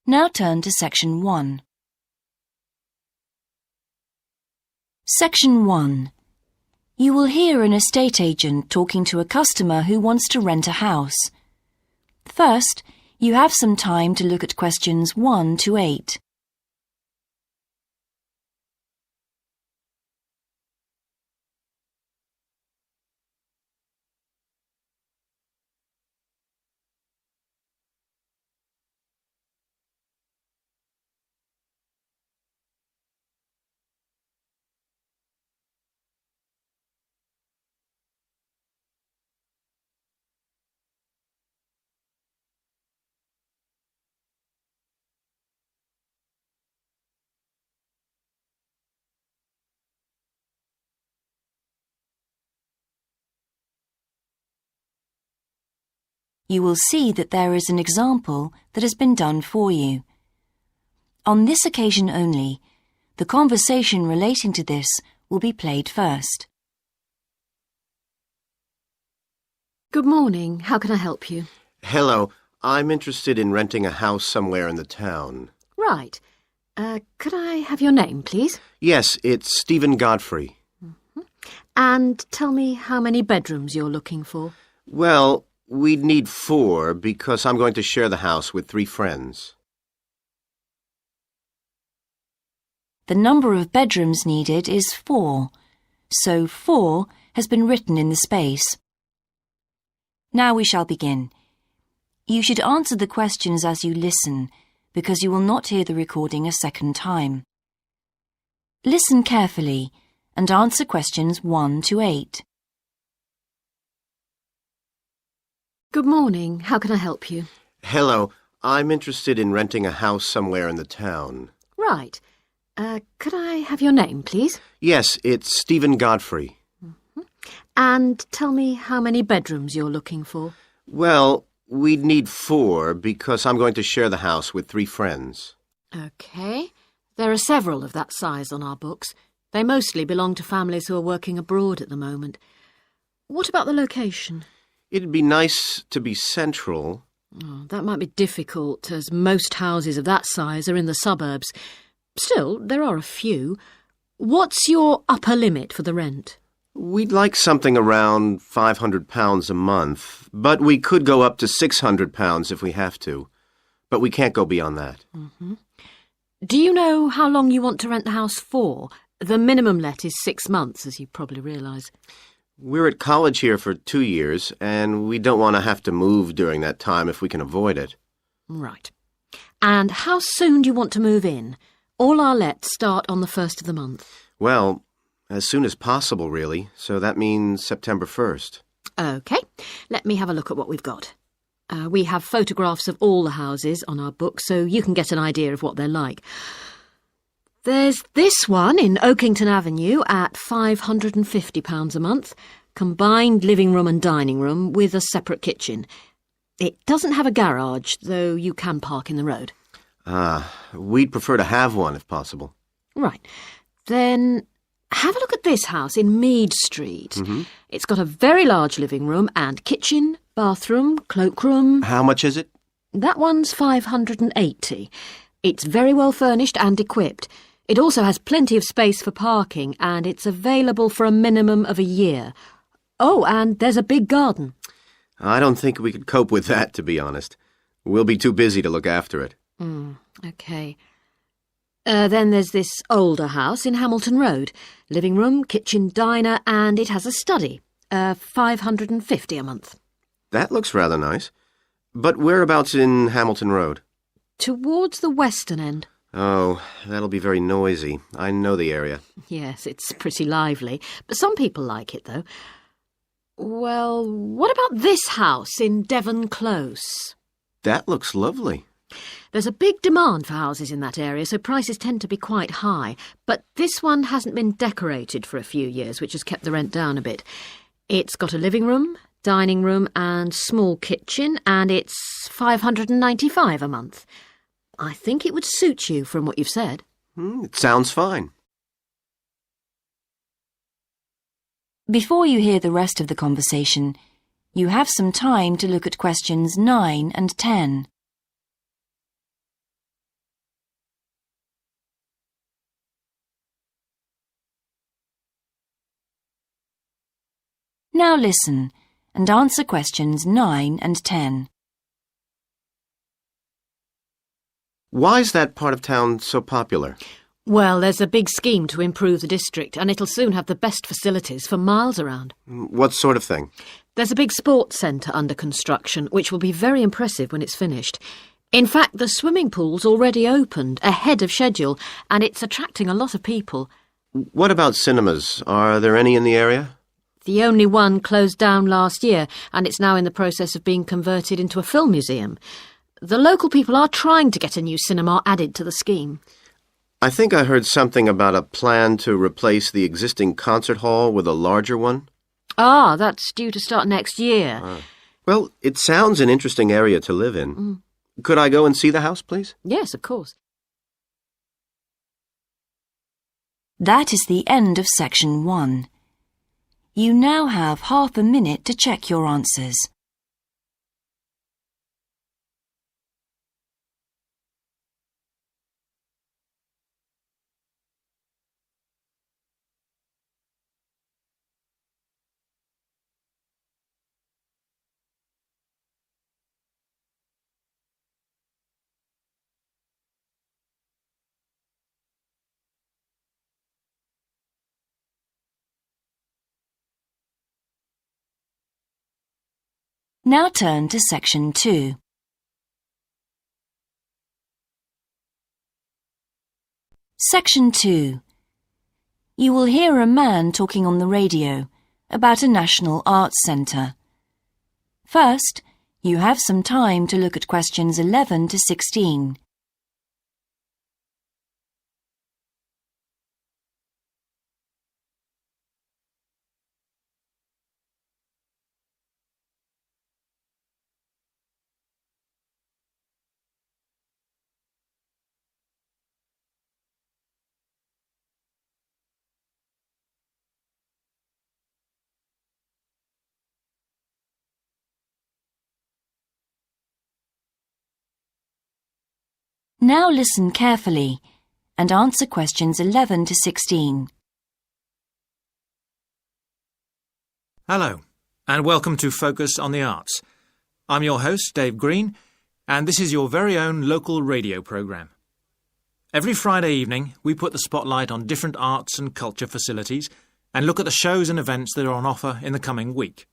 Now turn to Section 1. Section 1. You will hear an estate agent talking to a customer who wants to rent a house. First, you have some time to look at questions 1 to 8. You will see that there is an example that has been done for you. On this occasion only, the conversation relating to this will be played first. Good morning. How can I help you? Hello. I'm interested in renting a house somewhere in the town. Right. Could I have your name, please? Yes, it's Stephen Godfrey. And tell me how many bedrooms you're looking for. Well, we'd need 4 because I'm going to share the house with 3 friends. The number of bedrooms needed is 4, so 4 has been written in the space. Now we shall begin. You should answer the questions as you listen, because you will not hear the recording a second time. Listen carefully and answer questions 1 to 8. Good morning. How can I help you? Hello. I'm interested in renting a house somewhere in the town. Right. Could I have your name, please? Yes, it's Stephen Godfrey. And tell me how many bedrooms you're looking for. Well, we'd need 4 because I'm going to share the house with 3 friends. OK. There are several of that size on our books. They mostly belong to families who are working abroad at the moment. What about the location? It'd be nice to be central. Oh, that might be difficult, as most houses of that size are in the suburbs. Still, there are a few. What's your upper limit for the rent? We'd like something around £500 a month, but we could go up to £600 if we have to. But we can't go beyond that. Do you know how long you want to rent the house for? The minimum let is 6 months, as you probably realise. We're at college here for 2 years, and we don't want to have to move during that time if we can avoid it. Right. And how soon do you want to move in? All our lets start on the 1st of the month. Well, as soon as possible, really, so that means September 1st. OK. Let me have a look at what we've got. We have photographs of all the houses on our book, so you can get an idea of what they're like. There's this one in Oakington Avenue at £550 a month, combined living room and dining room with a separate kitchen. It doesn't have a garage, though you can park in the road. We'd prefer to have one if possible. Right. Then have a look at this house in Mead Street. It's got a very large living room and kitchen, bathroom, cloakroom. How much is it? That one's £580. It's very well furnished and equipped. It also has plenty of space for parking, and it's available for a minimum of a year. Oh, and there's a big garden. I don't think we could cope with that, to be honest. We'll be too busy to look after it. OK. Then there's this older house in Hamilton Road. Living room, kitchen, diner, and it has a study. £550 a month. That looks rather nice. But whereabouts in Hamilton Road? Towards the western end. Oh, that'll be very noisy. I know the area. Yes, it's pretty lively, but some people like it, though. Well, what about this house in Devon Close? That looks lovely. There's a big demand for houses in that area, so prices tend to be quite high. But this one hasn't been decorated for a few years, which has kept the rent down a bit. It's got a living room, dining room and small kitchen, and it's £595 a month. I think it would suit you from what you've said. It sounds fine. Before you hear the rest of the conversation, you have some time to look at questions 9 and 10. Now listen and answer questions 9 and 10. Why is that part of town so popular? Well, there's a big scheme to improve the district, and it'll soon have the best facilities for miles around. What sort of thing? There's a big sports centre under construction, which will be very impressive when it's finished. In fact, the swimming pool's already opened, ahead of schedule, and it's attracting a lot of people. What about cinemas? Are there any in the area? The only one closed down last year, and it's now in the process of being converted into a film museum. The local people are trying to get a new cinema added to the scheme. I think I heard something about a plan to replace the existing concert hall with a larger one. Ah, that's due to start next year. Well, it sounds an interesting area to live in. Could I go and see the house, please? Yes, of course. That is the end of section 1. You now have half a minute to check your answers. Now turn to section 2. Section 2. You will hear a man talking on the radio about a national arts centre. First, you have some time to look at questions 11 to 16. Now listen carefully and answer questions 11 to 16. Hello, and welcome to Focus on the Arts. I'm your host, Dave Green, and this is your very own local radio programme. Every Friday evening, we put the spotlight on different arts and culture facilities and look at the shows and events that are on offer in the coming week.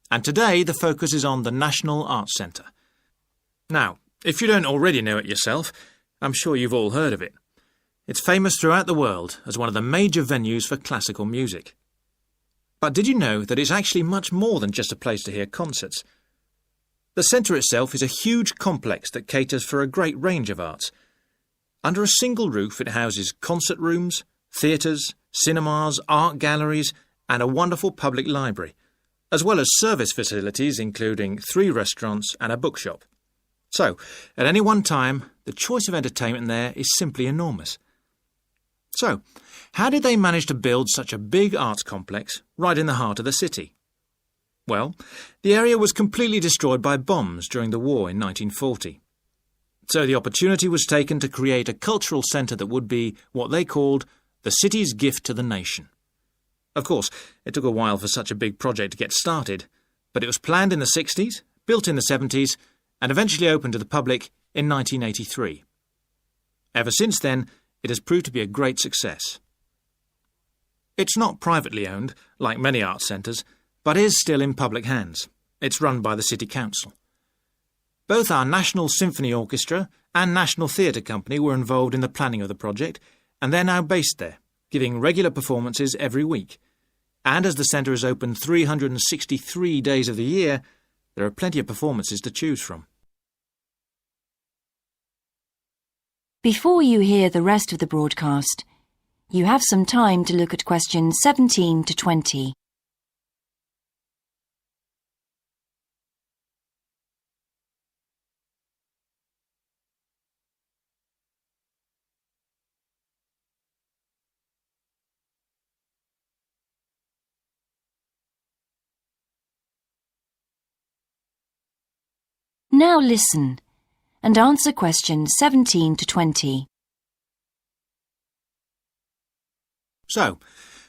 And today, the focus is on the National Arts Centre. Now, if you don't already know it yourself, I'm sure you've all heard of it. It's famous throughout the world as one of the major venues for classical music. But did you know that it's actually much more than just a place to hear concerts? The centre itself is a huge complex that caters for a great range of arts. Under a single roof it houses concert rooms, theatres, cinemas, art galleries and a wonderful public library, as well as service facilities including 3 restaurants and a bookshop. So, at any one time, the choice of entertainment there is simply enormous. So, how did they manage to build such a big arts complex right in the heart of the city? Well, the area was completely destroyed by bombs during the war in 1940. So the opportunity was taken to create a cultural centre that would be what they called the city's gift to the nation. Of course, it took a while for such a big project to get started, but it was planned in the 60s, built in the 70s, and eventually opened to the public in 1983. Ever since then, it has proved to be a great success. It's not privately owned, like many arts centres, but is still in public hands. It's run by the City Council. Both our National Symphony Orchestra and National Theatre Company were involved in the planning of the project, and they're now based there, giving regular performances every week. And as the centre is open 363 days of the year, there are plenty of performances to choose from. Before you hear the rest of the broadcast, you have some time to look at questions 17 to 20. Now listen and answer questions 17 to 20. So,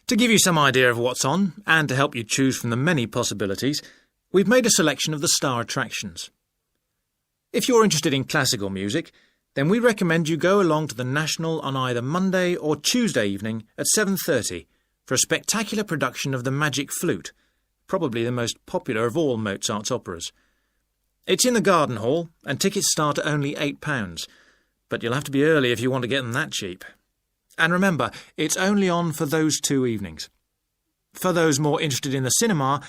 To give you some idea of what's on, and to help you choose from the many possibilities, we've made a selection of the star attractions. If you're interested in classical music, then we recommend you go along to the National on either Monday or Tuesday evening at 7:30 for a spectacular production of The Magic Flute, probably the most popular of all Mozart's operas. It's in the Garden Hall, and tickets start at only £8, but you'll have to be early if you want to get them that cheap. And remember, it's only on for those 2 evenings. For those more interested in the cinema,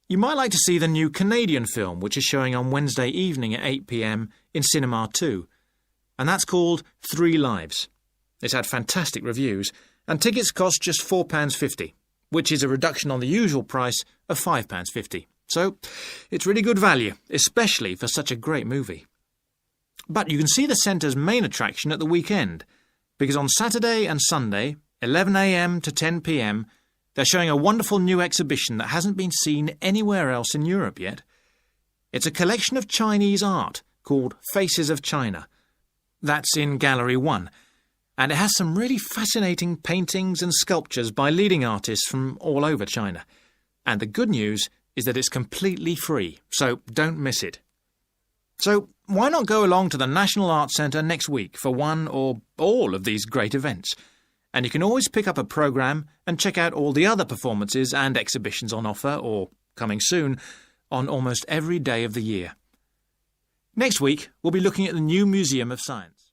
you might like to see the new Canadian film, which is showing on Wednesday evening at 8 p.m. in Cinema 2, and that's called 3 Lives. It's had fantastic reviews, and tickets cost just £4.50, which is a reduction on the usual price of £5.50. So, it's really good value, especially for such a great movie. But you can see the centre's main attraction at the weekend, because on Saturday and Sunday, 11 a.m. to 10 p.m, they're showing a wonderful new exhibition that hasn't been seen anywhere else in Europe yet. It's a collection of Chinese art called Faces of China. That's in Gallery 1, and it has some really fascinating paintings and sculptures by leading artists from all over China. And the good news is that it's completely free, so don't miss it. So why not go along to the National Arts Centre next week for one or all of these great events? And you can always pick up a programme and check out all the other performances and exhibitions on offer, or coming soon, on almost every day of the year. Next week, we'll be looking at the new Museum of Science.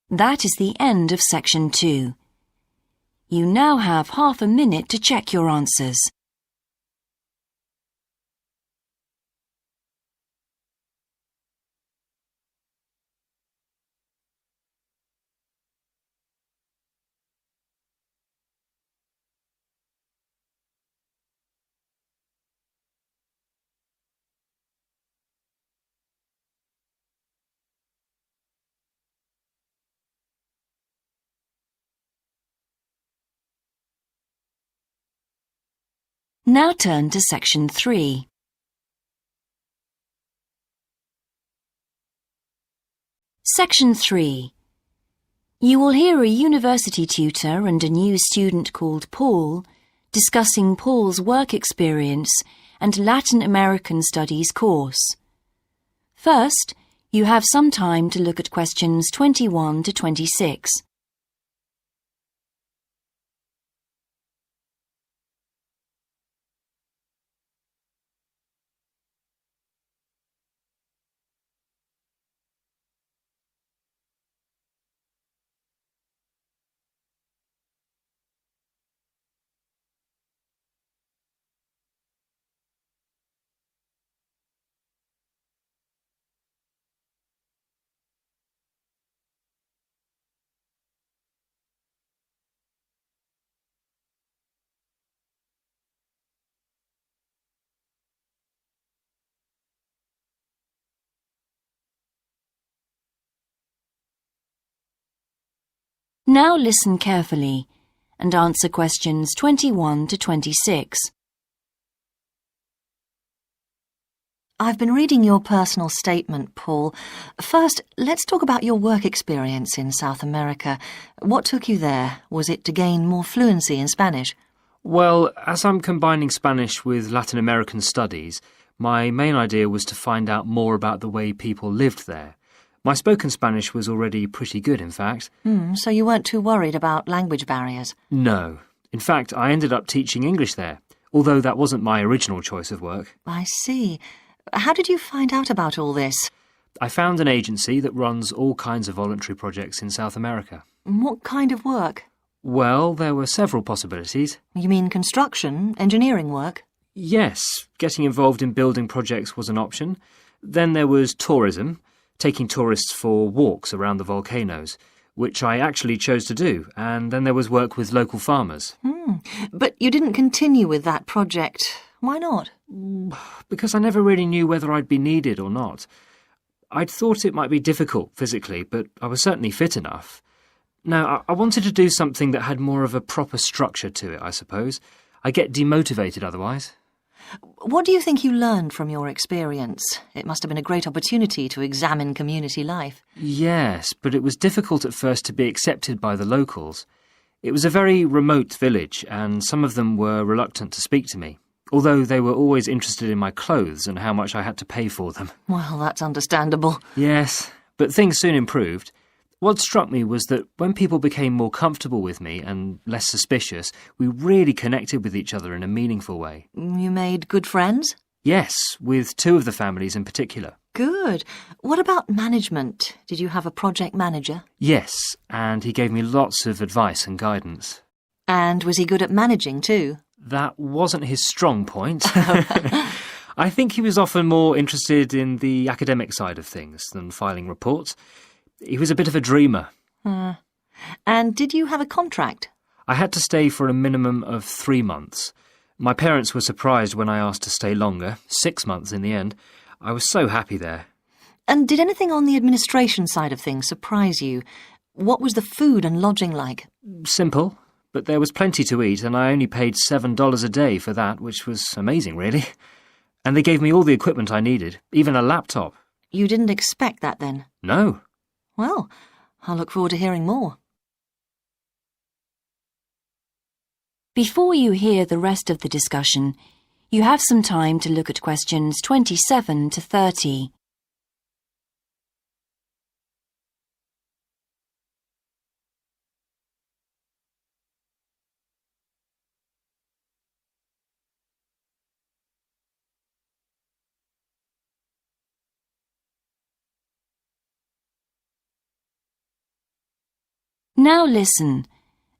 That is the end of Section 2. You now have half a minute to check your answers. Now turn to Section 3. Section 3. You will hear a university tutor and a new student called Paul discussing Paul's work experience and Latin American Studies course. First, you have some time to look at questions 21 to 26. Now listen carefully and answer questions 21 to 26. I've been reading your personal statement, Paul. First, let's talk about your work experience in South America. What took you there? Was it to gain more fluency in Spanish? Well, as I'm combining Spanish with Latin American studies, my main idea was to find out more about the way people lived there. My spoken Spanish was already pretty good, in fact. So you weren't too worried about language barriers? No. In fact, I ended up teaching English there, although that wasn't my original choice of work. I see. How did you find out about all this? I found an agency that runs all kinds of voluntary projects in South America. What kind of work? Well, there were several possibilities. You mean construction, engineering work? Yes, getting involved in building projects was an option. Then there was tourism, taking tourists for walks around the volcanoes, which I actually chose to do, and then there was work with local farmers. But you didn't continue with that project. Why not? Because I never really knew whether I'd be needed or not. I'd thought it might be difficult physically, but I was certainly fit enough. Now, I wanted to do something that had more of a proper structure to it, I suppose. I get demotivated otherwise. What do you think you learned from your experience? It must have been a great opportunity to examine community life. Yes, but it was difficult at first to be accepted by the locals. It was a very remote village, and some of them were reluctant to speak to me, although they were always interested in my clothes and how much I had to pay for them. Well, that's understandable. Yes, but things soon improved. What struck me was that when people became more comfortable with me and less suspicious, we really connected with each other in a meaningful way. You made good friends? Yes, with two of the families in particular. Good. What about management? Did you have a project manager? Yes, and he gave me lots of advice and guidance. And was he good at managing too? That wasn't his strong point. I think he was often more interested in the academic side of things than filing reports. He was a bit of a dreamer. And did you have a contract? I had to stay for a minimum of 3 months. My parents were surprised when I asked to stay longer, 6 months in the end. I was so happy there. And did anything on the administration side of things surprise you? What was the food and lodging like? Simple, but there was plenty to eat, and I only paid $7 a day for that, which was amazing, really. And they gave me all the equipment I needed, even a laptop. You didn't expect that then? No. Well, I'll look forward to hearing more. Before you hear the rest of the discussion, you have some time to look at questions 27 to 30. Now listen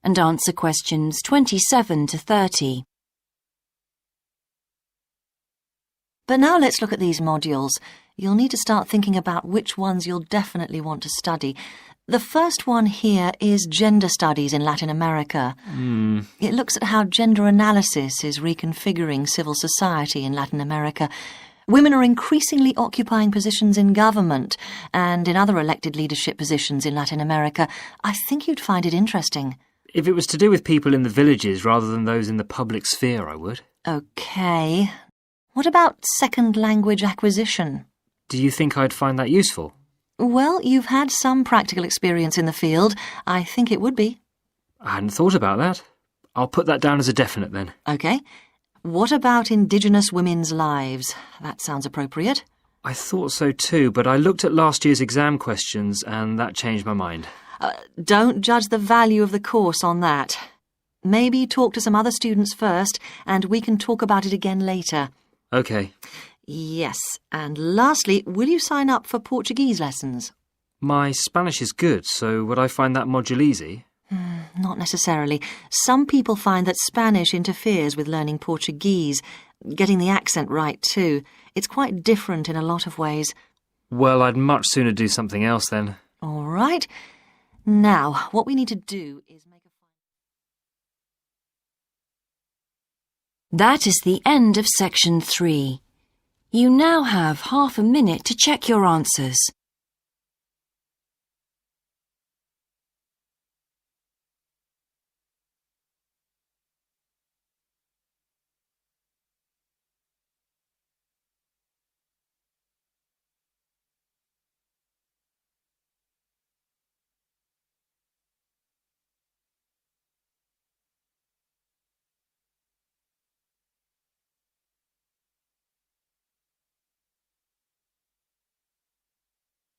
and answer questions 27 to 30. But now let's look at these modules. You'll need to start thinking about which ones you'll definitely want to study. The first one here is Gender Studies in Latin America. It looks at how gender analysis is reconfiguring civil society in Latin America. Women are increasingly occupying positions in government and in other elected leadership positions in Latin America. I think you'd find it interesting. If it was to do with people in the villages rather than those in the public sphere, I would. OK. What about second language acquisition? Do you think I'd find that useful? Well, you've had some practical experience in the field. I think it would be. I hadn't thought about that. I'll put that down as a definite then. OK. What about Indigenous women's lives? That sounds appropriate. I thought so too, but I looked at last year's exam questions and that changed my mind. Don't judge the value of the course on that. Maybe talk to some other students first, and we can talk about it again later. OK. Yes, and lastly, will you sign up for Portuguese lessons? My Spanish is good, so would I find that module easy? Not necessarily. Some people find that Spanish interferes with learning Portuguese, getting the accent right too. It's quite different in a lot of ways. Well, I'd much sooner do something else then. All right. Now, what we need to do is make a... That is the end of section 3. You now have half a minute to check your answers.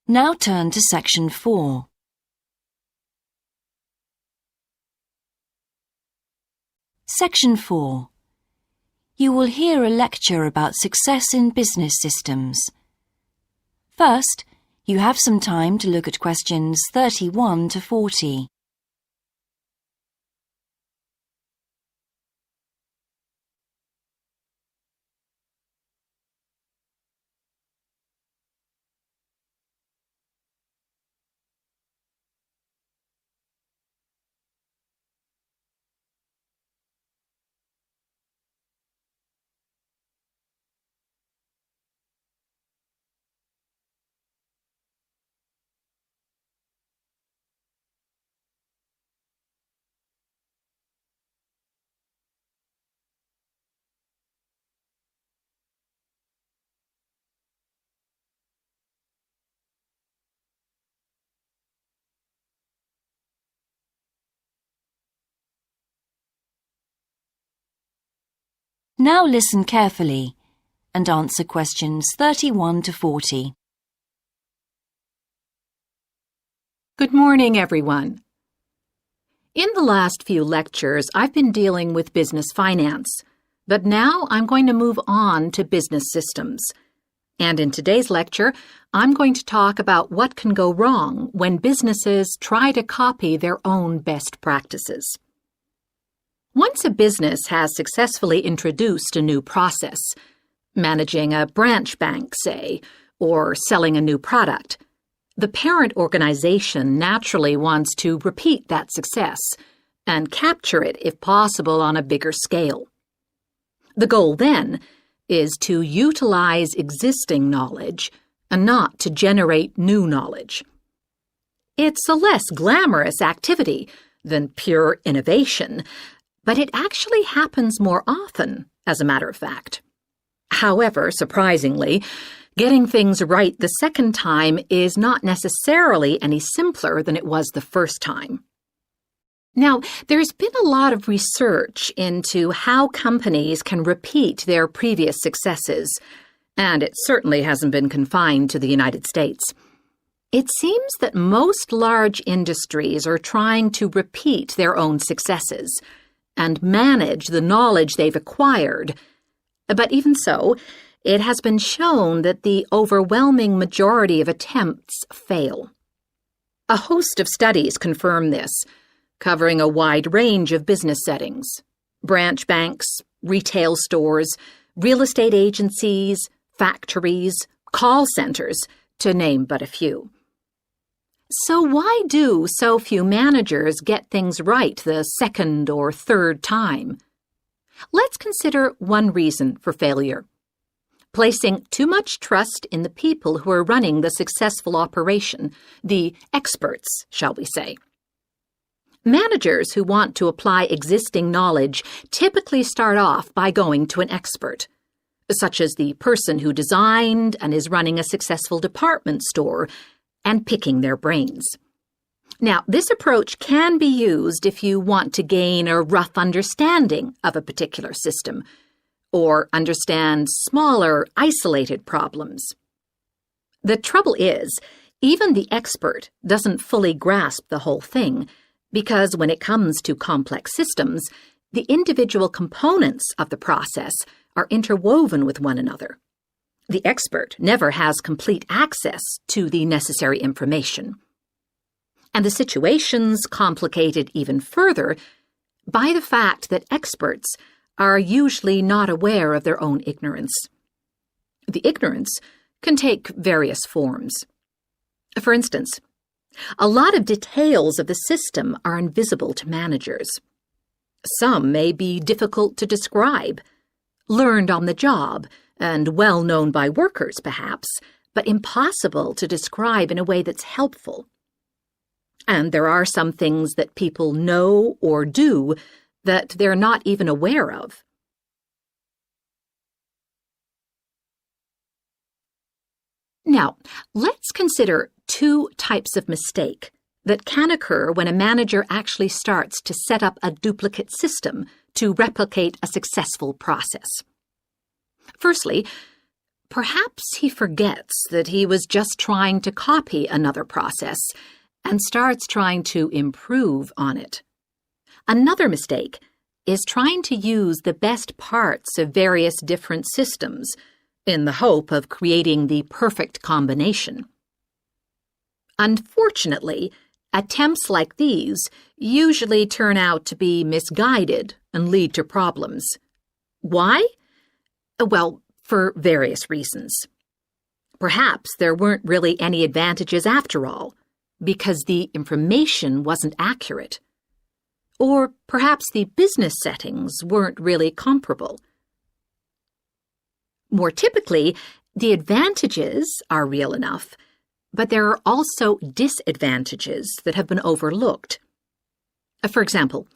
Now turn to section 4. Section 4. You will hear a lecture about success in business systems. First, you have some time to look at questions 31 to 40. Now listen carefully and answer questions 31 to 40. Good morning, everyone. In the last few lectures, I've been dealing with business finance, but now I'm going to move on to business systems. And in today's lecture, I'm going to talk about what can go wrong when businesses try to copy their own best practices. Once a business has successfully introduced a new process, managing a branch bank, say, or selling a new product, the parent organization naturally wants to repeat that success and capture it, if possible, on a bigger scale. The goal, then, is to utilize existing knowledge and not to generate new knowledge. It's a less glamorous activity than pure innovation, but it actually happens more often, as a matter of fact. However, surprisingly, getting things right the second time is not necessarily any simpler than it was the first time. Now, there's been a lot of research into how companies can repeat their previous successes, and it certainly hasn't been confined to the United States. It seems that most large industries are trying to repeat their own successes and manage the knowledge they've acquired. But even so, it has been shown that the overwhelming majority of attempts fail. A host of studies confirm this, covering a wide range of business settings: branch banks, retail stores, real estate agencies, factories, call centers, to name but a few. So why do so few managers get things right the second or third time? Let's consider one reason for failure: placing too much trust in the people who are running the successful operation, the experts, shall we say. Managers who want to apply existing knowledge typically start off by going to an expert, such as the person who designed and is running a successful department store, and picking their brains. Now, this approach can be used if you want to gain a rough understanding of a particular system, or understand smaller, isolated problems. The trouble is, even the expert doesn't fully grasp the whole thing, because when it comes to complex systems, the individual components of the process are interwoven with one another. The expert never has complete access to the necessary information. And the situation's complicated even further by the fact that experts are usually not aware of their own ignorance. The ignorance can take various forms. For instance, a lot of details of the system are invisible to managers. Some may be difficult to describe, learned on the job, and well known by workers, perhaps, but impossible to describe in a way that's helpful. And there are some things that people know or do that they're not even aware of. Now, let's consider two types of mistake that can occur when a manager actually starts to set up a duplicate system to replicate a successful process. Firstly, perhaps he forgets that he was just trying to copy another process and starts trying to improve on it. Another mistake is trying to use the best parts of various different systems in the hope of creating the perfect combination. Unfortunately, attempts like these usually turn out to be misguided and lead to problems. Why? Well, for various reasons. Perhaps there weren't really any advantages after all, because the information wasn't accurate. Or perhaps the business settings weren't really comparable. More typically, the advantages are real enough, but there are also disadvantages that have been overlooked. For example,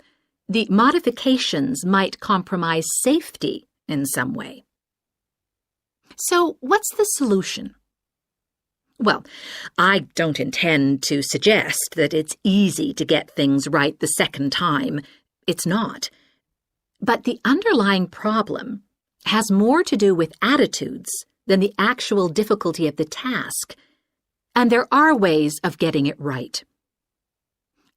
the modifications might compromise safety in some way. So, what's the solution? Well, I don't intend to suggest that it's easy to get things right the second time. It's not. But the underlying problem has more to do with attitudes than the actual difficulty of the task, and there are ways of getting it right.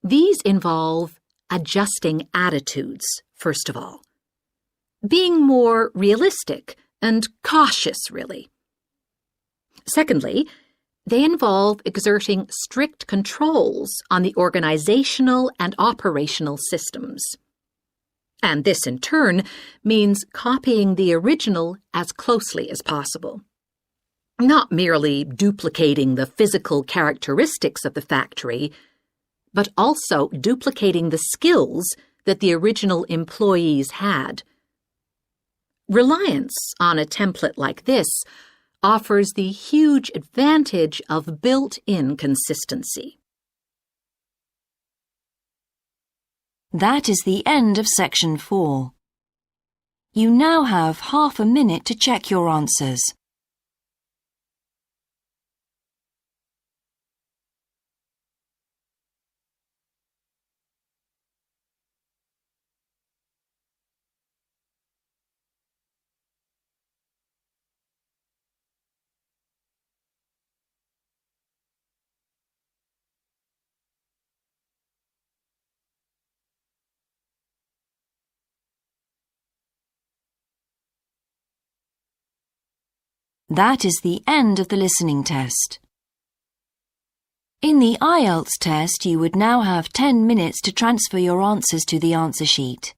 These involve adjusting attitudes, first of all. Being more realistic and cautious, really. Secondly, they involve exerting strict controls on the organizational and operational systems. And this, in turn, means copying the original as closely as possible. Not merely duplicating the physical characteristics of the factory, but also duplicating the skills that the original employees had. Reliance on a template like this offers the huge advantage of built-in consistency. That is the end of section 4. You now have half a minute to check your answers. That is the end of the listening test. In the IELTS test, you would now have 10 minutes to transfer your answers to the answer sheet.